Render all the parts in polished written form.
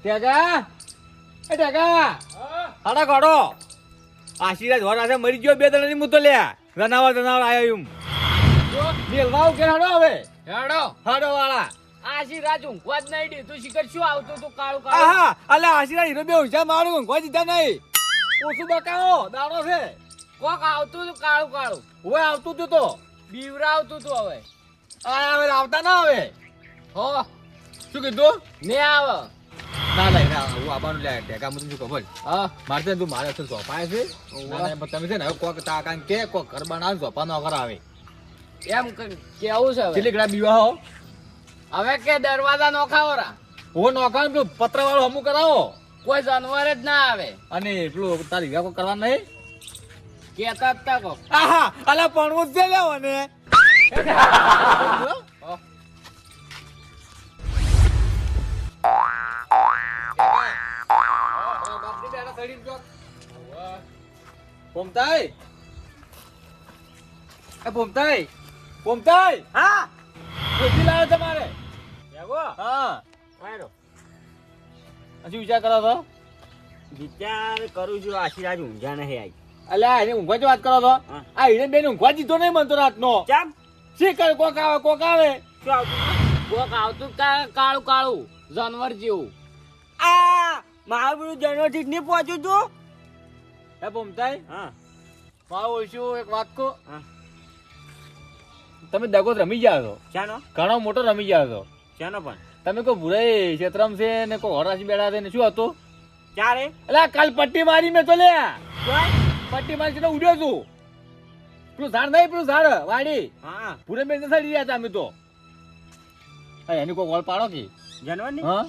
ટેકા એ ટેકા હાડા કાઢો આશીર્વાદ વરાસે મરી ગયો બે દણા ની મુતો લ્યા જનાવર આયો એમ મેલવાવ કે હાડો હવે હાડો વાળા આશીર્વાદ ઊંઘવા જ નહીં દીધું શિખર શું આવતું તું કાળું કાળું આહા અલા આશીર્વાદ હીરો બે ઊંચા મારું ઊંઘવા દીધા નહીં ઓછું બકાવો દાડો છે કોક આવતું તું કાળું કાળું હવે આવતું તું તો બીવરાવતું તું હવે આ હવે આવતા ના હવે હો શું કીધું ને આવે ના લઈ ના હું આવવાનું લે ટેકા હું શું ખબર હા મારે તું મારે તો સોપાય છે તમે છે ને કોક તાકાન કે કોક ઘર બનાવ સોપા નો કરાવે એમ કેવું છે હવે કેટલી ઘડા બીવા હો હવે કે દરવાજા નોખાવરા હું નોખાન પેલું પત્ર વાળો હમું કરાવો કોઈ જાનવર જ ના આવે અને પેલું તારી વિવાહ કરવા નહીં કેતા જ તા કોક આહા અલા પણ છે લેવો ને પોમતાઈ એ પોમતાઈ પોમતાઈ હા કોથી લાવ્યો તમારે જાગો હા વાયરો હજી વિચાર કરો તો વિચાર કરું છું આશીર્વાદ ઊંઝા નહીં આવી અલ્યા એને ઊંઘવા જ વાત કરો તો હા. આ હિરેન બેન ઊંઘવા દીધો નહીં મનતો રાતનો કેમ શી કરે કોક આવે શું આવતું કોક આવતું કાળું કાળું જાનવર જેવું આ મારું પેલું જન્મથી નહીં પહોંચ્યું તું હે પોમતાઈ હા મારું ઓછું એક વાત કહો હા. તમે દગો રમી ગયા છો ચાનો ઘણો મોટો રમી ગયા છો ચાનો પણ તમે કોઈ ભૂરાઈ ક્ષેત્રમ છે ને કોઈ હોરાસી બેઠા છે ને શું હતું ચારે એટલે કાલ પટ્ટી મારી મેં તો લે પટ્ટી મારી તો ઉડ્યો છું પેલું ઝાડ નહીં પેલું ઝાડ વાડી હા પૂરે બેન સડી રહ્યા હતા અમે તો હા, એની કોઈ વળ પાડો કે જાનવર ની હા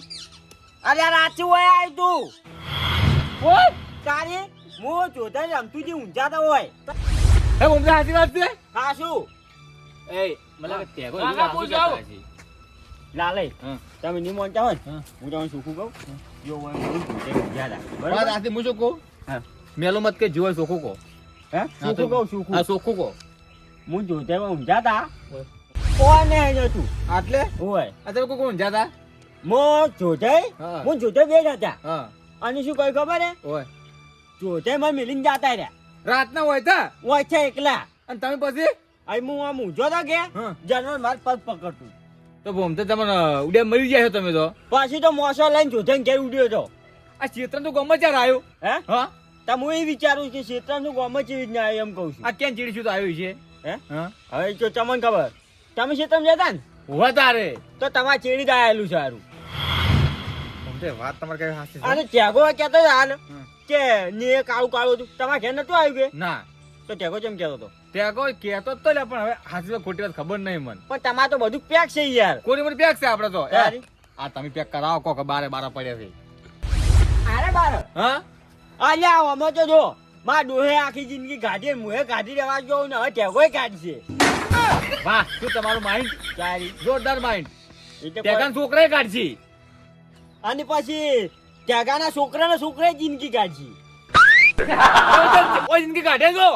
અરે રાચી હોય આવી તું ઓય તારે હું જોતા રમતું જે ઊંઝા તો હોય હે બોમતા સાચી વાત છે હા શું એ મને લાગે તેગો કાકા એવી પૂછો. હાસુ કરતા હશે. લાલે હા. તમે નહીં માનતા હોય ને, હા. હું તમને શું કહું જો હોય હું જોતે ઊંઝા હતા વાત બરાબર આથી હું શું કહું હા. મેલો મત કે જીવો સોખું કહો હે હા, શું કહું શું હા સોખું કહો હું જોતે ઊંઝા હતા ઓય. કોને જતું આટલે હોય આ તમે કોઈ કોણ જાતા હું જોતે હા. હું જોતે બે જ હતા હા અને શું કહ્યું ખબર હે ઓય જોતે મને મિલીને જતા રહ્યા રાતના હોય તા હોય છે એકલા અને તમે પછી અહીં હું આમ ઊંઝો તો કે હા. જાનવર માર પગ પકડતું તો બોમતે તમને ઉડે મરી જાય છો તમે તો પાછી તો મોસો લઈને જોતે ઘેર ઉડ્યો હતો આ ક્ષેત્ર તો ગમે ચાર આવ્યો હે હા તો હું એ વિચારું છું ક્ષેત્રનું ગામ જ એવી રીતના આવ્યું એમ કહું છું આ ક્યાં ચીડીશું તો આવ્યું છે હે હા હવે જો તમને ખબર તમે ક્ષેત્રમાં જતા ને હોવા તારે તો તમારે ચેડી જ આવેલું સારું બોમતે વાત તમારે કઈ હાસી અને ત્યાગો કહેતો હતો હાલ હમ. કે ને કાળું કાળું હતું તમારા ઘેર નતું આવ્યું કે ના તો ત્યાગો કેમ કહેતો હતો ત્યાં કોઈ કહેતો જ તો લે પણ હવે હાસી તો ખોટી વાત ખબર નહીં મને પણ તમારે તો બધું પેક છે યાર કોની મને પેક છે આપણે તો એ, તારી? આ તમે પેક કરાવો કોક બારે બારા પડ્યા છે અરે બાર હા અલ્યા અમે તો જો મારા ડોહે આખી જિંદગી કાઢી મુહે કાઢી રહેવા ગયો ને હવે ત્યાગોય કાઢશે વાહ શું તમારું માઇન્ડ તારી જોરદાર માઇન્ડ એ તો ટેકાન છોકરાએ કાઢશી અને પછી ત્યાગાના છોકરાના છોકરાએ જિંદગી કાઢશે ઓય જિંદગી કાઢે છો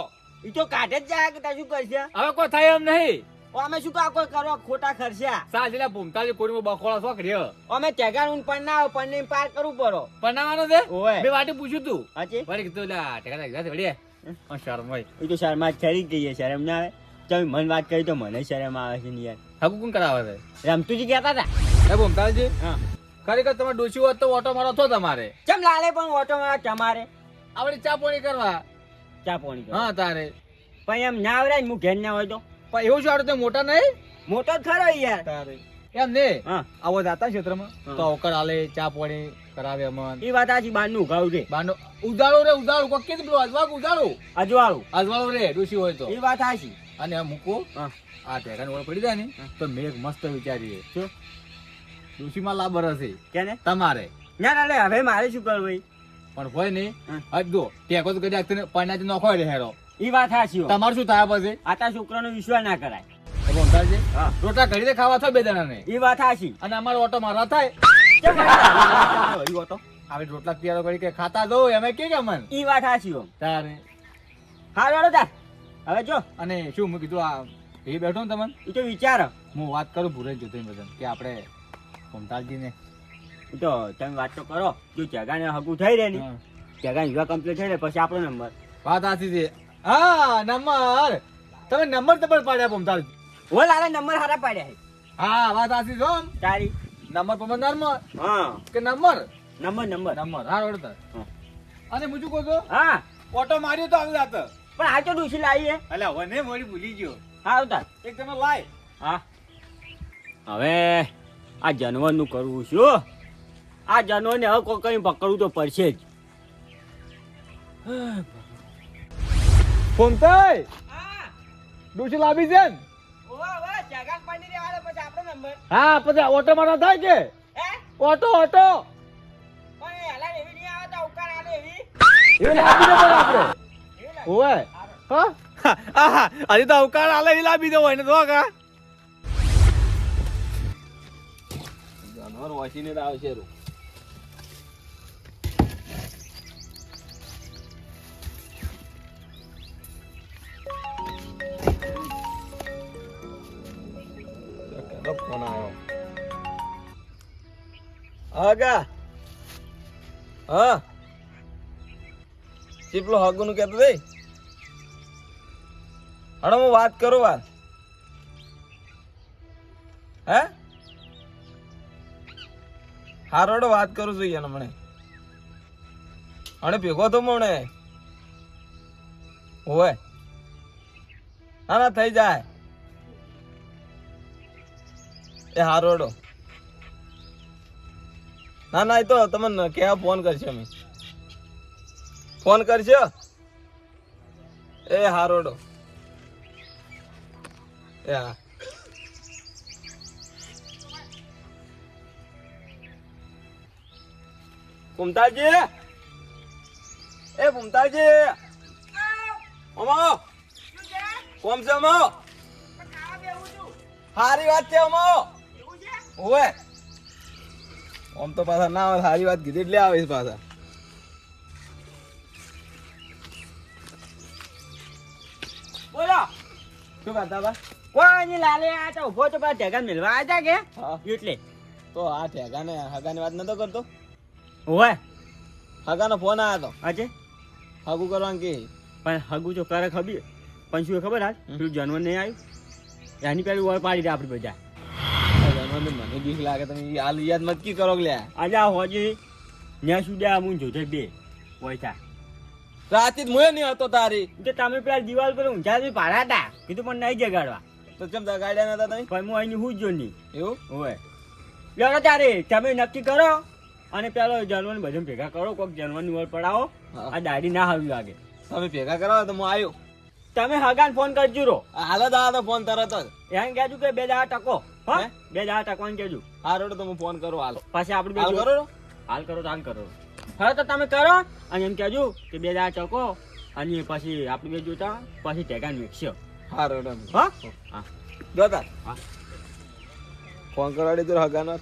એ તો કાઢે જ જાય કે તા શું કરશે હવે કોઈ થાય એમ નહીં અમે શું કા કોઈ કરવા ખોટા ખર્ચ્યા સાજેલા ભૂમતાજી કોરીમાં બખોળા શોખ રહ્યો અમે ત્યાગાનું પણ ના આવે પણ પાર કરવું પડો બનાવવાનો છે ઓય. બે વાટી પૂછ્યું તું હાચી વળી કીધું લા ટેકા જાતે વળી શરમ હોય એ તો શરમા ખરી ગઈ શરમ ના આવે તમે મન વાત કરી તો મને શરમ આવે છે ને યાર હકુ કોણ કરાવે છે રમતુજી કહેતા હતા એ ભૂમતાજી હા ખરેખર તમારે ડોશી હોત તો ઓટો મારો થો તમારે ચમ લાલે પણ ઓટો માં તમારે આવડે ચા પાણી કરવા ચા પાણી કરો હા તારે પણ એમ ના આવડે ને હું ઘેર ના હોય તો પણ એવું શું આવડે તમે મોટા નહીં મોટો જ ખરો યાર તારે એમ ને હા આવો જાતા ક્ષેત્રમાં હા. તો અવકર આલે ચા પાણી કરાવે અમન એ વાત આજી બાર નું ઉઘાડું છે બાનો ઉજાળો રે ઉજાળો કોક કે પેલો અજવાક ઉજાળો અજવાળું અજવાળો રે ડોશી હોય તો એ વાત આશી અને આ મૂકો હા આ ટેકાની ઓળ પડી જાય ને તો મેં એક મસ્ત વિચારીએ શું ડોશીમાં લાબર હશે કેને તમારે ના ના લે, હવે મારે શું કરવું ભાઈ પણ હોય ને હા. હજ જો ટેકો તો કદી આખતે પાण्याची નોખો રે હેરો એ વાત આશી તમારું શું થાય પછી આતા છોકરાનો વિશ્વાસ ના કરાય તો ભણતાજી હા રોટલા ઘડી દે ખાવા થાય બે જણાને એ વાત આશી અને અમારો ઓટો મારવા થાય કેમ વળી ઓટો આવે રોટલા તૈયાર કરી કે ખાતા દો એમે કે મન એ વાત આશી ઓમ તારે હા વાળો તાર હવે જો અને શું મેં કીધું આ એ બેઠો ને તમને એ તો વિચાર હું વાત કરું ભૂરે જોતો બધા કે આપણે ભમતાજીને તો તમે વાત તો કરો જો જગાને હગું થઈ રહે ને હા. જગા વિવાહ કમ્પ્લીટ થઈ રહે પછી આપણો નંબર વાત સાચી છે. હા નંબર તમે નંબર તો પણ પાડ્યા પમતાર. ઓ લાલા નંબર હારા પાડ્યા છે હા વાત સાચી છે આમ. તારી નંબર પમર નંબર હા કે નંબર નંબર નંબર હા વળતર. હા. અને બીજું કહો છો હા ઓટો માર્યો તો આવી જાત. પણ આ તો ડૂસી લાવી હે અલ્યા હવે ને મોડી ભૂલી ગયો. હા આવતા એક તમે લાય. હા હવે આ જાનવરનું કરવું શું આ જાનવરને હવે કોઈ કઈ પકડવું તો પડશે જ ફોનતાઈ ડૂસી લાવી છે ને? હા પછી ઓટો મારવા થાય કે ઓટો ઓટો એવી લાવી દે પણ આપણે ઓય હા હા હજી તો અવકાળ આલે એવી લાવી દે હોય ને તો કા જાનવર વાસીને તો આવશે રૂ. ફોન આવ્યો. આગા હા ચીપલો હગુ નું કેતો ભાઈ હડો હું વાત કરું વાત હે હારો હડો વાત કરું છું યાર મને હણે ભેગો તો મને હોય ના ના થઈ જાય એ હારો હડો ના ના એ તો તમને કેવા ફોન કરશે અમે ફોન કરશો એ હારોડો એ હા પુમતાજી એ પુમતાજી અમા કોમ છે અમા સારી વાત છે અમા ઓવે આમ તો પાછા ના આવે સારી વાત કીધી એટલે આવે પાછા બોલો શું કરતા હતા કોઈ ની લાલે આ તો ઉભો તો પાછા ઢેગા મેળવા આવ્યા કે હા એટલે તો આ ઠેકાને હગાની વાત નતો કરતો ઓય હગાનો ફોન આવ્યો તો આજે હગું કરવાનું કે પણ હગું તો કરે ખબર પણ શું ખબર હાલ પેલું જાનવર નહીં આવ્યું એની પેલું ઓર પાડી દે આપડી બધા મને બીક લાગે તમે હાલ યાદ મત કી કરો લે આજે આ હોજી ન્યા સુધી હું જોજે બે પૈસા રાતે મુએ નહીં હતો તારી તો તમે પેલા દિવાલ પર ઊંઝા ભાડા હતા કીધું પણ નહીં જગાડવા તો કેમ ગાડ્યા નતા તમે પણ હું અહીં હું જ જો નહીં એવું હોય લેડો તારે તમે નક્કી કરો અને પેલો જાનવર બધું ભેગા કરો કોઈક જાનવરની ઓર પડાવો હા. આ દાઢી ના હારું લાગે તમે ભેગા કરાવો તો હું આવ્યો તમે હગાન ફોન કરજો રો હાલ જ આવ્યો તો ફોન તરત જ એમ કહેજો કે બે દાડા ટકો હા હે? બે દાડા ટકવાનું કહેજો હારો તો હું ફોન કરું હાલ પછી આપણે હાલ બે કરો હાલ કરો તો હાલ કરો હવે તો તમે કરો અને એમ કહેજો કે બે દાડા ટકો અને પછી આપણે બે જોતા પછી ટેગાન વેચશો હારો હા હા જોતા હા ફોન કરાડી તો હગાનો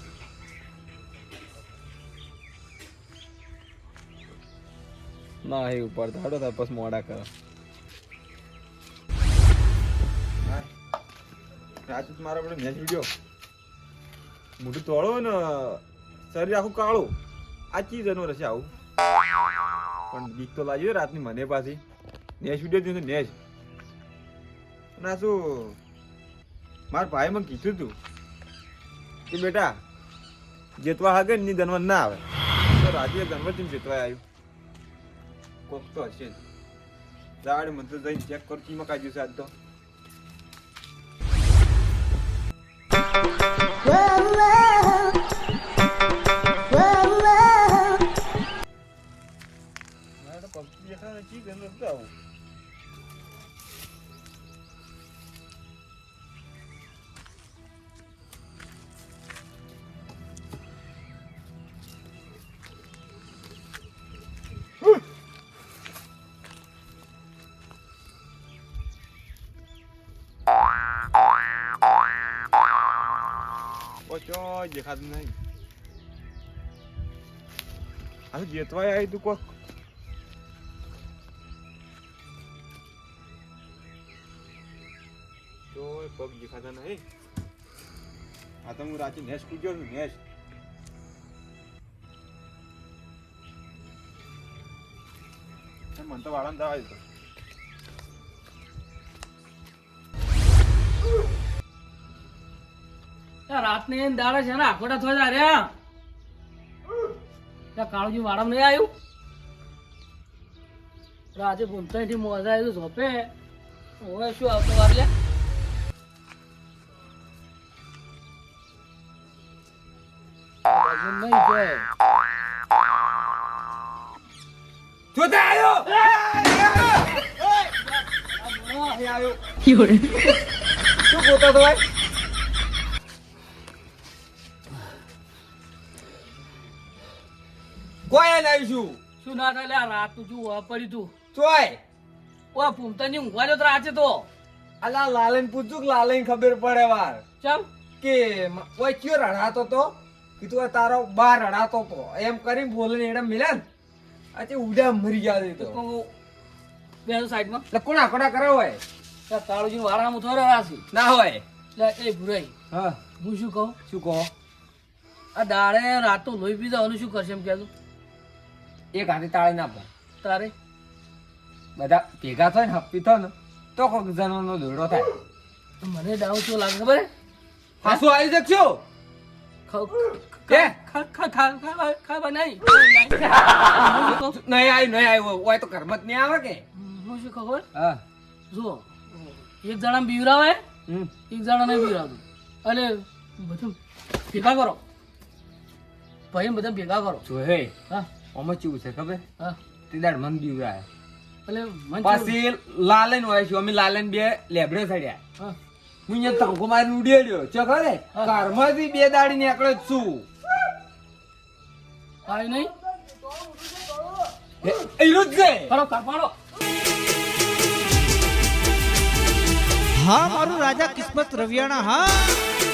ના એ ઉપર ધાડો થાય પછી મોડા કરો રાત મારા આપણે મેચ વિડિયો મોટું તોડો ને શરીર આખું કાળું આ ચીજ જાનવર હશે આવું પણ બીક તો લાગ્યો રાતની મને પાછી નેચ વિડિયો જોઈને નેચ ના શું મારા ભાઈ મને કીધું તું કે બેટા જેતવા હાગે ને ધનવર ના આવે તો રાજે ધનવર થી જેતવા આવ્યું કોક તો હશે જ દાડ મને તો જઈને ચેક કર કીમાં કાઢ્યું છે આજ તો મારે તો પક્ષી દેખાય ને ચી ગંધ નથી આવું ઓછો દેખાતું નહીં આ જેતવાય આવી તું કોક તો પગ દેખાતા નહીં આ તો હું રાતે નેસ કૂદ્યો છું નેસ મને તો વાળા જવા દે. રાતને એને દાડે છે ને આખોટા થોડા રહ્યા ત્યાં કાળુજી વાળામાં નહીં આવ્યું આજે ભૂમતા થી મોજા આવ્યું ઝોપે હવે શું આવતો વાર લે નહીં છે જોતા આવ્યો શું ગોતો તો ભાઈ કોઈ આવીશું શું ના થાય લે આ રાત તું શું પડી તું ચોય ઓ ભૂમતા ની ઊંઘવા જો રાતે તો અલા લાલન પૂછું કે લાલન ખબર પડે વાર ચમ કે કોઈ કયો રડાતો તો કીધું આ તારો બાર રડાતો તો એમ કરીને બોલે એને મિલે ને આજે ઉડા મરી ગયા તો બે સાઈડમાં એટલે કોણ આકોડા કરે હોય ત્યાં કાળુજી વાળામાં થોડો રાશી ના હોય એટલે એ ભુરાઈ હા હું શું કહું શું કહો આ દાડે રાતો લોહી પી જવાનું શું કરશે એમ કહેતું એક હાથે તાળી ના પડે તારે બધા ભેગા થાય ને હપ્પી થાય ને તો કોઈક જણનો દોડો થાય મને ડાઉટ શું લાગે ખબર હાસુ આવી શકશો ખાવા નહીં નહીં આવ્યું હોય તો ઘરમાં જ નહીં આવે કે હું શું ખબર હા જુઓ એક જણા બીવરાવે હમ એક જણા નહીં બીવરાવતું અને બધું ભેગા કરો ભાઈ બધા ભેગા કરો જો હે હા આમાં કેવું છે ખબર હા તે દાડ મન બીવરાય એટલે મન પછી લાલન હોય છે અમે લાલન બે લેબડે ચડ્યા હા હું અહીંયા તંકો મારીને ઉડેડ્યો ચો ખરે ઘરમાંથી બે દાડી નીકળ્યો જ છું આવી નહીં એનું જ છે પાડો પાડો હા મારું રાજા કિસ્મત રવિયાણા હા